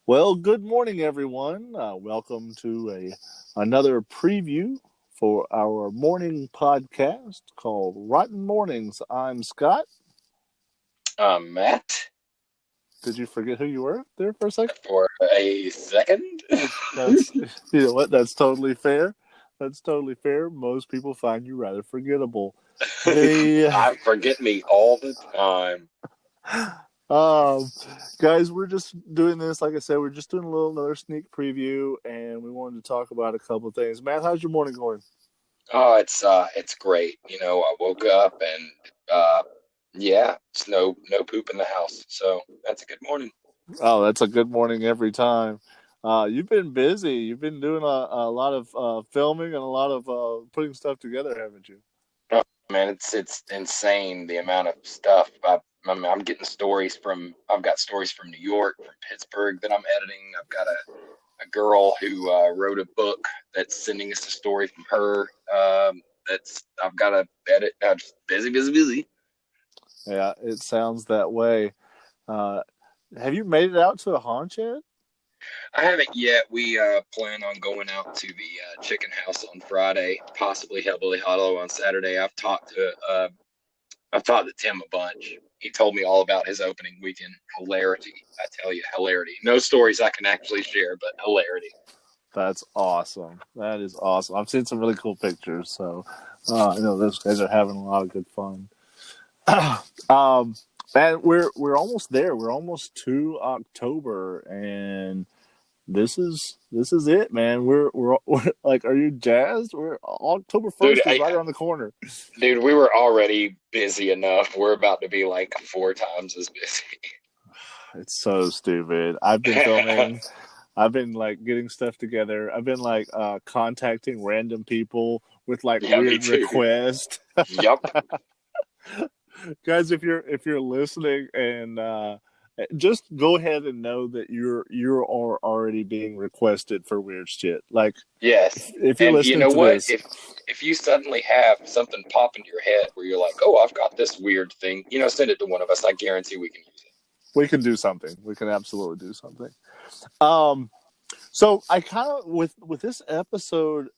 Well, good morning, everyone. Welcome to another preview for our morning podcast called Rotten Mornings. I'm Scott. Matt, Did you forget who you were there for a second? for a second. That's you know what? That's totally fair. That's totally fair. Most people find you rather forgettable. The I forget me all the time. um, guys, we're just doing this. Like I said, we're just doing another sneak preview, and we wanted to talk about a couple of things. Matt, how's your morning going? Oh, it's great. I woke up and uh, yeah, it's no poop in the house, so that's a good morning. Oh, that's a good morning every time. You've been busy. You've been doing a lot of filming and a lot of putting stuff together, haven't you? Oh, man, it's insane the amount of stuff. I'm getting stories from. I've got stories from New York, from Pittsburgh that I'm editing. I've got a girl who wrote a book that's sending us a story from her. That's I've got to edit. I'm just busy, busy, busy. Yeah, it sounds that way. Uh, have you made it out to a haunch yet? I haven't yet. We plan on going out to the chicken house on Friday, possibly Hellbilly Hollow on Saturday. I've talked to Tim a bunch. He told me all about his opening weekend. Hilarity, I tell you, hilarity. No stories I can actually share, but hilarity. That's awesome. That is awesome. I've seen some really cool pictures, so I know those guys are having a lot of good fun. um, and we're almost there. We're almost to October, and this is it, man. We're like, are you jazzed? We're October Dude, 1st is right around the corner. we were already busy enough. We're about to be like four times as busy. It's so stupid. I've been filming. I've been like getting stuff together. I've been like contacting random people with like Yeah, me weird too. requests. Yup. Guys, if you're listening and just go ahead and know that you're already being requested for weird shit. Like Yes. if you're And you listening know to what? this, If you suddenly have something pop into your head where you're like, "Oh, I've got this weird thing," send it to one of us. I guarantee we can use it. we can do something. We can absolutely do something. Um, so I kind of with this episode,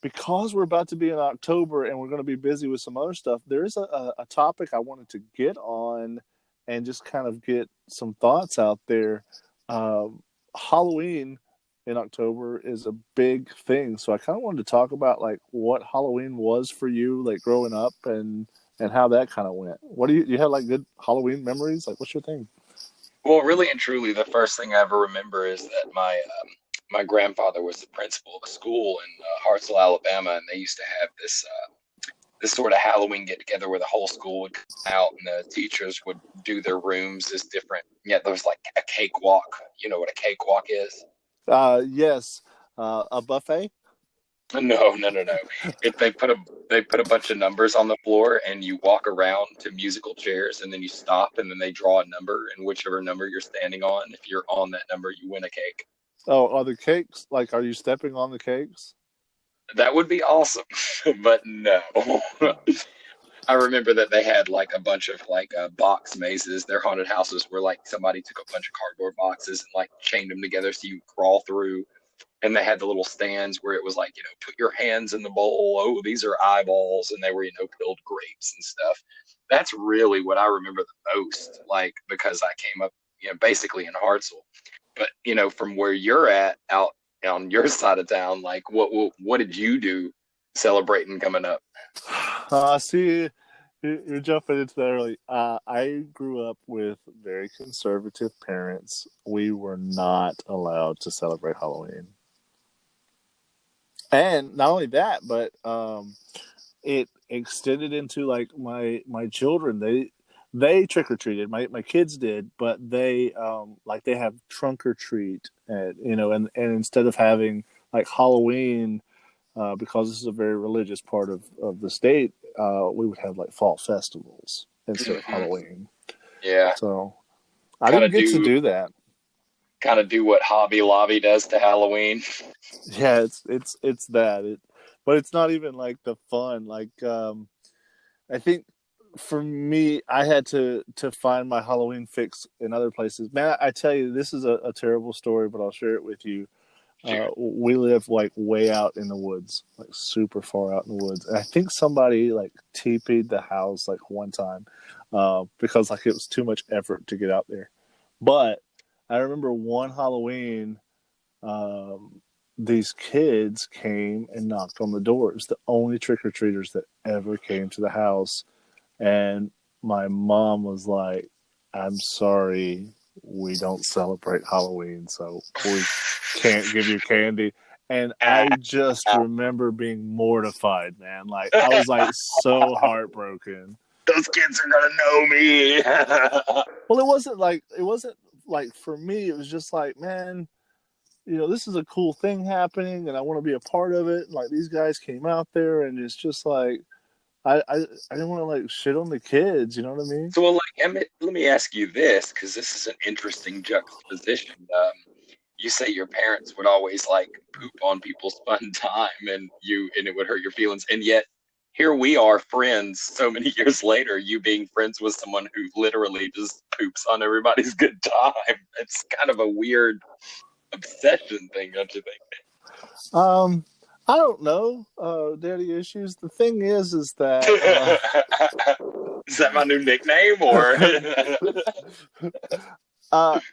because we're about to be in October and we're going to be busy with some other stuff, there is a topic I wanted to get on and just kind of get some thoughts out there. Halloween in October is a big thing, so I kind of wanted to talk about like what Halloween was for you, like growing up, and how that kind of went. What do you have like good Halloween memories? Like, what's your thing? Well, really and truly, the first thing I ever remember is that my grandfather was the principal of a school in Hartselle, Alabama, and they used to have this sort of Halloween get together where the whole school would come out and the teachers would do their rooms as different. Yeah, there was like a cakewalk. You know what a cakewalk is? Yes, a buffet. No, no, no, no. If they put a bunch of numbers on the floor and you walk around to musical chairs and then you stop and then they draw a number and whichever number you're standing on, if you're on that number, you win a cake. Oh, are the cakes like? Are you stepping on the cakes? That would be awesome, but no. I remember that they had like a bunch of like box mazes. Their haunted houses were like somebody took a bunch of cardboard boxes and like chained them together so you crawl through. And they had the little stands where it was like, put your hands in the bowl. Oh, these are eyeballs, and they were, peeled grapes and stuff. That's really what I remember the most, like because I came up, basically in Hartselle. But from where you're at, out on your side of town, like what did you do celebrating coming up? See, you're jumping into that early. I grew up with very conservative parents. We were not allowed to celebrate Halloween, and not only that, but it extended into like my children. They trick or treated. My kids did, but they like they have trunk or treat, and instead of having like Halloween, because this is a very religious part of the state, we would have like fall festivals instead of Hmm. Halloween. Yeah, So I kind didn't of get to do do that. kind of do what Hobby Lobby does to Halloween. Yeah, it's that. But it's not even like the fun. Like I think for me, I had to find my Halloween fix in other places. Man, I tell you, this is a terrible story, but I'll share it with you. Shoot. We live like way out in the woods, like super far out in the woods. And I think somebody like TP'd the house like one time because like it was too much effort to get out there. But I remember one Halloween, um, these kids came and knocked on the door. It was the only trick or treaters that ever came to the house, and my mom was like, "I'm sorry, we don't celebrate Halloween, so we can't give you candy." And I just remember being mortified, man. Like I was like so heartbroken. Those kids are gonna know me. Well, it wasn't like for me. It was just like, man, this is a cool thing happening, and I want to be a part of it. Like these guys came out there, and it's just like I didn't want to like shit on the kids. You know what I mean? So, well, like, Emmett, let me ask you this, because this is an interesting juxtaposition. You say your parents would always like poop on people's fun time, and it would hurt your feelings, and yet here we are, friends, so many years later. You being friends with someone who literally just poops on everybody's good time. It's kind of a weird obsession thing, don't you think? Um, I don't know. Daddy issues. The thing is that Is that my new nickname, or?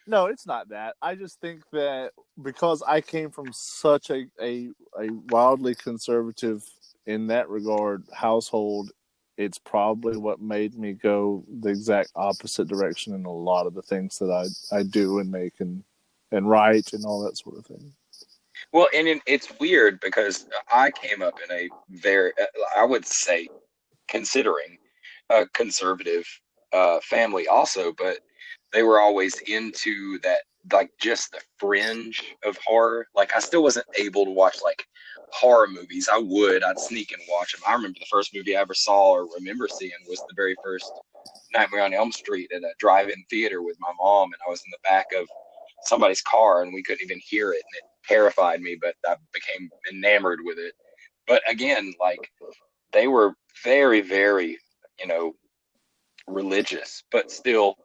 no, it's not that. I just think that because I came from such a wildly conservative in that regard household, it's probably what made me go the exact opposite direction in a lot of the things that I do and make and write and all that sort of thing. Well, it's weird because I came up in a very, I would say, considering a conservative family also, but they were always into that, like just the fringe of horror. Like I still wasn't able to watch like horror movies. I'd sneak and watch them. I remember the first movie I ever saw or remember seeing was the very first Nightmare on Elm Street at a drive-in theater with my mom, and I was in the back of somebody's car and we couldn't even hear it, and it terrified me, but I became enamored with it. But again, like they were very, very, you know, religious, but still,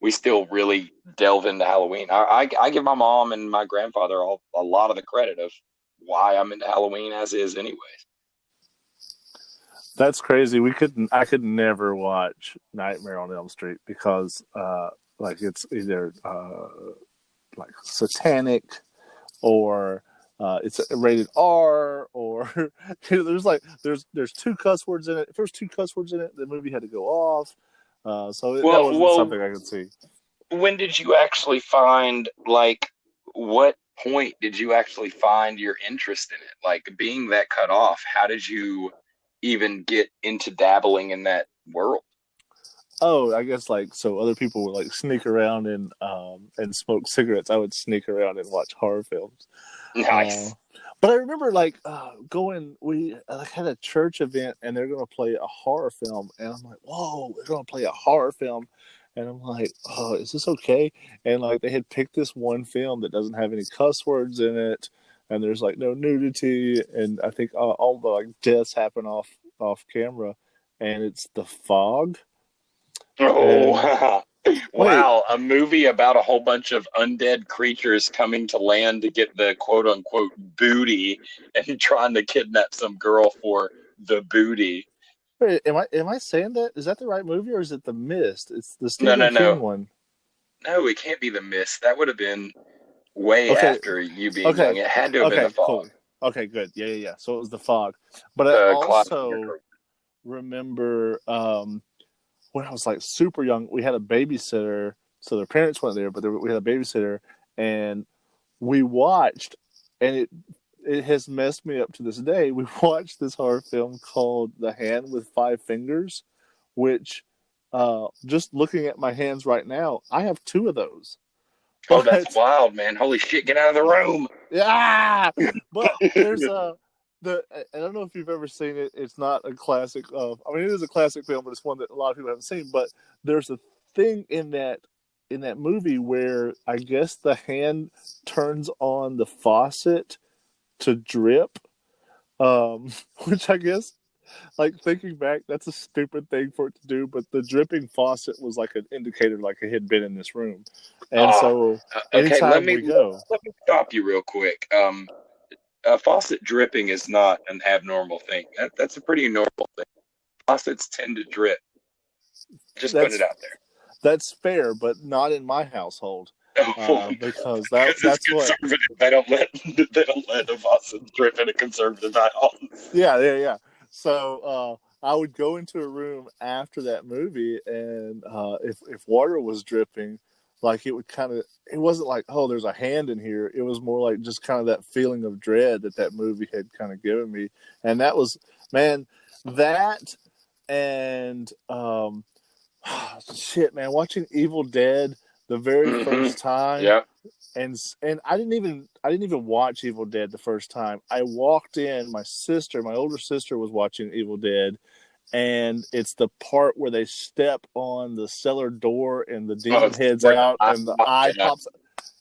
we still really delve into Halloween. I give my mom and my grandfather a lot of the credit of why I'm into Halloween as is, anyways. That's crazy. I could never watch Nightmare on Elm Street because like it's either like satanic or it's rated R or there's two cuss words in it. If there's two cuss words in it, the movie had to go off. That wasn't Well, something I could see. when did you actually find, like, what point did you actually find your interest in it? Like, being that cut off, how did you even get into dabbling in that world? Oh, I guess like so other people would like sneak around and smoke cigarettes. I would sneak around and watch horror films. Uh, Nice. but I remember like going. We like had a church event, and they're going to play a horror film, and I'm like, "Whoa, they're going to play a horror film," and I'm like, "Oh, is this okay?" And like they had picked this one film that doesn't have any cuss words in it, and there's like no nudity, and I think all the like deaths happen off camera, and it's The Fog. And Oh, wait, wow. A movie about a whole bunch of undead creatures coming to land to get the quote unquote booty and trying to kidnap some girl for the booty. am I saying that? Is that the right movie or is it The Mist? It's the No, Stephen no, King no. one. No, it can't be the mist. That would have been way Okay, after you being young. okay, It had to have been the okay, fog. cool. Okay, good. Yeah, yeah, yeah. So it was The Fog, but I Classic. also remember when I was like super young, we had a babysitter. So their parents weren't there, but we had a babysitter, and we watched, and it has messed me up to this day. We watched this horror film called The Hand with Five Fingers, which just looking at my hands right now, I have two of those. Oh, that's But wild, man. Holy shit, get out of the room. yeah, but there's I don't know if you've ever seen it. It's not a classic of. I mean, it is a classic film, but it's one that a lot of people haven't seen. But there's a thing in that movie where I guess the hand turns on the faucet to drip, which I guess like thinking back, that's a stupid thing for it to do, but the dripping faucet was like an indicator, like it had been in this room, and Ah, so okay. anytime we go, Let me stop you real quick. Faucet dripping is not an abnormal thing. That's a pretty normal thing. Faucets tend to drip. Just putting it that's out there. that's fair, but not in my household, because Because it's that's what. conservative. They don't let the faucets drip in a conservative house. Yeah. So I would go into a room after that movie, and if water was dripping, like it would kind of. It wasn't like, oh, there's a hand in here. It was more like just kind of that feeling of dread that movie had kind of given me, and that was, man, that and shit, man, watching Evil Dead the very Mm-hmm. first time, Yep. and I didn't even watch Evil Dead the first time. I walked in. My older sister, was watching Evil Dead, and it's the part where they step on the cellar door and the Oh, demon it's heads where the out eye and the pops eye out. pops.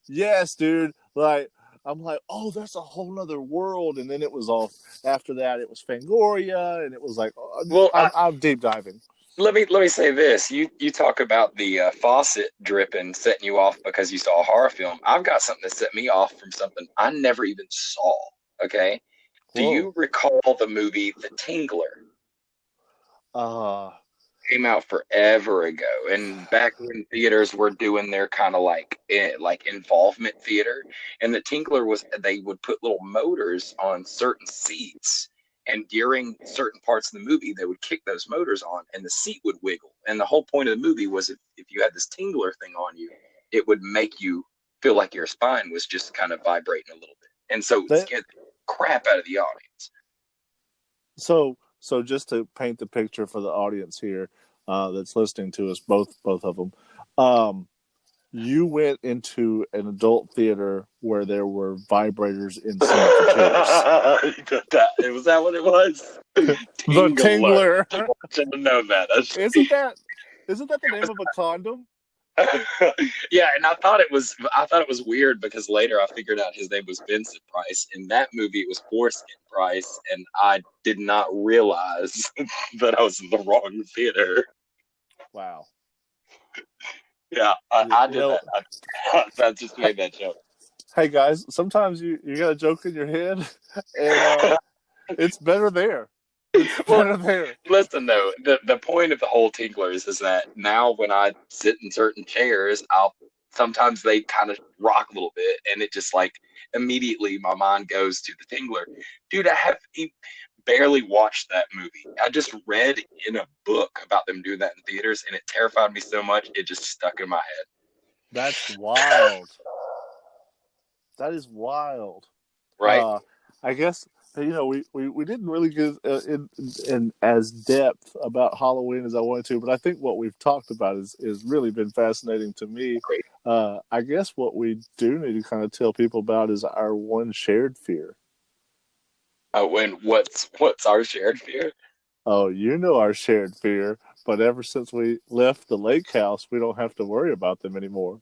Yes, dude. Like I'm like, oh, that's a whole nother world. And then it was all after that. It was Fangoria, and it was like, oh, Well, I'm deep diving. let me say this. You talk about the faucet dripping, setting you off because you saw a horror film. I've got something that set me off from something I never even saw. Okay. Do Whoa. you recall the movie The Tingler? Uh, Came out forever ago, and back when theaters were doing their kind of like involvement theater, and the Tinkler was they would put little motors on certain seats, and during certain parts of the movie they would kick those motors on and the seat would wiggle, and the whole point of the movie was if you had this Tingler thing on you, it would make you feel like your spine was just kind of vibrating a little bit, and so it that scared the crap out of the audience. so just to paint the picture for the audience here, that's listening to us, both of them. Um, you went into an adult theater where there were vibrators inside the chairs. Was that what it was? The Tingler. Tingler. I should have known that. Isn't that isn't that the name of a condom? Yeah, and I thought it was weird because later I figured out his name was Vincent Price. In that movie it was Foreskin Price, and I did not realize that I was in the wrong theater. Wow. Yeah, You, I you did know, that. I just made that joke. hey guys, sometimes you got a joke in your head, and it's better there. It's Well, better there. listen though, the point of the whole Tinklers is that now when I sit in certain chairs, I'll sometimes they kind of rock a little bit, and it just like immediately my mind goes to the Tingler. Dude, I have barely watched that movie. I just read in a book about them doing that in theaters, and it terrified me so much it just stuck in my That's head. wild. That is wild. Right? Uh, I guess we didn't really get in as depth about Halloween as I wanted to, but I think what we've talked about is really been fascinating to me. I guess what we do need to kind of tell people about is our one shared fear. And what's our shared fear? Oh, you know our shared fear, but ever since we left the lake house, we don't have to worry about them anymore.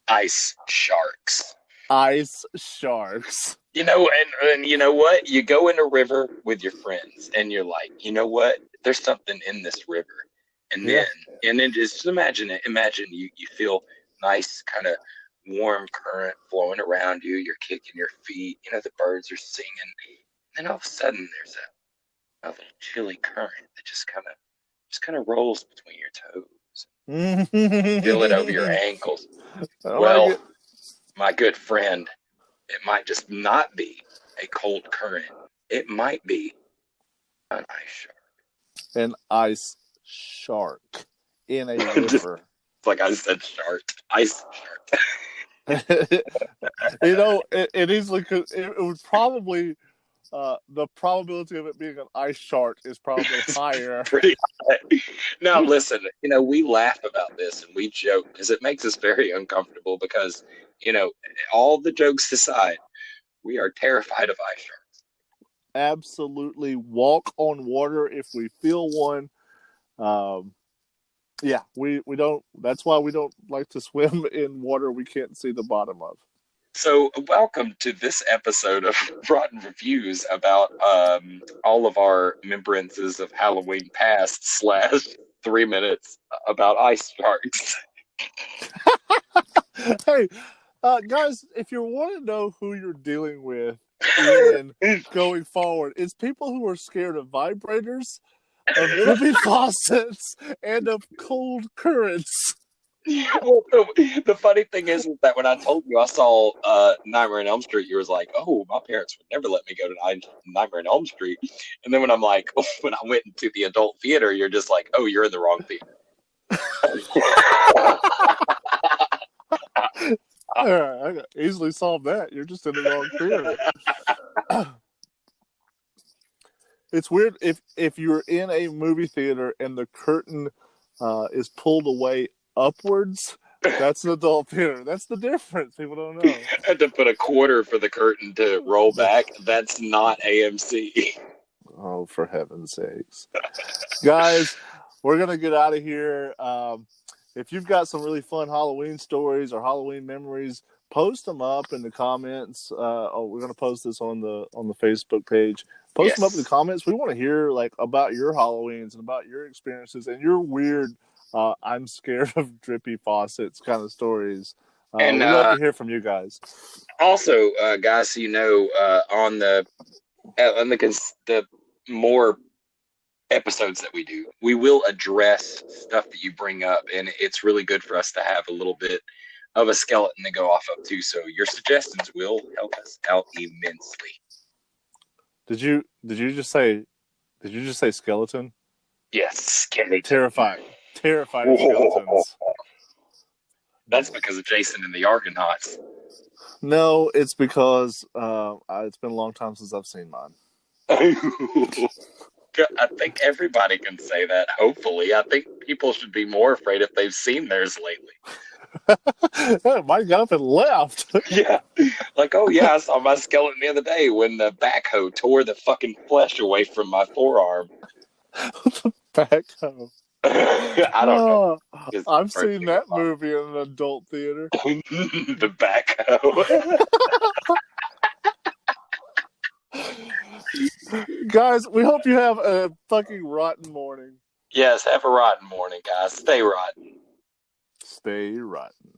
Ice sharks. Ice sharks. And you know what? You go in a river with your friends, and you're like, you know what? There's something in this river, and Yeah, then just imagine it. Imagine you feel nice, kind of warm current flowing around you. You're kicking your feet. You know the birds are singing. And then all of a sudden, there's a little chilly current that just kind of rolls between your toes, feel it over your I ankles. like Well, it. my good friend, it might just not be a cold current. It might be an ice shark. An ice shark in a Just river. like I said, shark, ice shark. It easily could. It would probably. The probability of it being an ice shark is probably It's higher. pretty high. Now, listen, we laugh about this and we joke because it makes us very uncomfortable because, you know, all the jokes aside, we are terrified of ice sharks. Absolutely walk on water if we feel one. Um, we don't. That's why we don't like to swim in water we can't see the bottom of. So, welcome to this episode of Rotten Reviews about all of our remembrances of Halloween past slash 3 minutes about ice sharks. Hey, guys, if you want to know who you're dealing with in going forward, it's people who are scared of vibrators, of dripping faucets, and of cold currents. Well, the funny thing is that when I told you I saw Nightmare on Elm Street, you was like, "Oh, my parents would never let me go to Nightmare on Elm Street." And then when I'm like, oh, when I went into the adult theater, you're just like, "Oh, you're in the wrong theater." All right, I can easily solve that. You're just in the wrong theater. It's weird if you're in a movie theater and the curtain is pulled away upwards. That's an adult theater. That's the difference. People don't know. Had to put a quarter for the curtain to roll back. That's not AMC. Oh, for heaven's sakes. Guys, we're going to get out of here. If you've got some really fun Halloween stories or Halloween memories, post them up in the comments. We're going to post this on the Facebook page. Post them up in the Yes. comments. We want to hear about your Halloweens and about your experiences and your weird I'm scared of drippy faucets kind of stories. And We love to hear from you guys. also, guys, on the more episodes that we do, we will address stuff that you bring up, and it's really good for us to have a little bit of a skeleton to go off of too. So your suggestions will help us out immensely. Did you just say skeleton? Yes, skeleton. Terrifying skeletons. That's because of Jason and the Argonauts. No, it's because it's been a long time since I've seen mine. I think everybody can say that, hopefully. I think people should be more afraid if they've seen theirs lately. Mine got up and left. Yeah. Like, oh, yeah, I saw my skeleton the other day when the backhoe tore the fucking flesh away from my forearm. Backhoe. I don't know. I've seen that movie in an adult theater. The backhoe. Guys, we hope you have a fucking rotten morning. Yes, have a rotten morning, guys. Stay rotten. Stay rotten.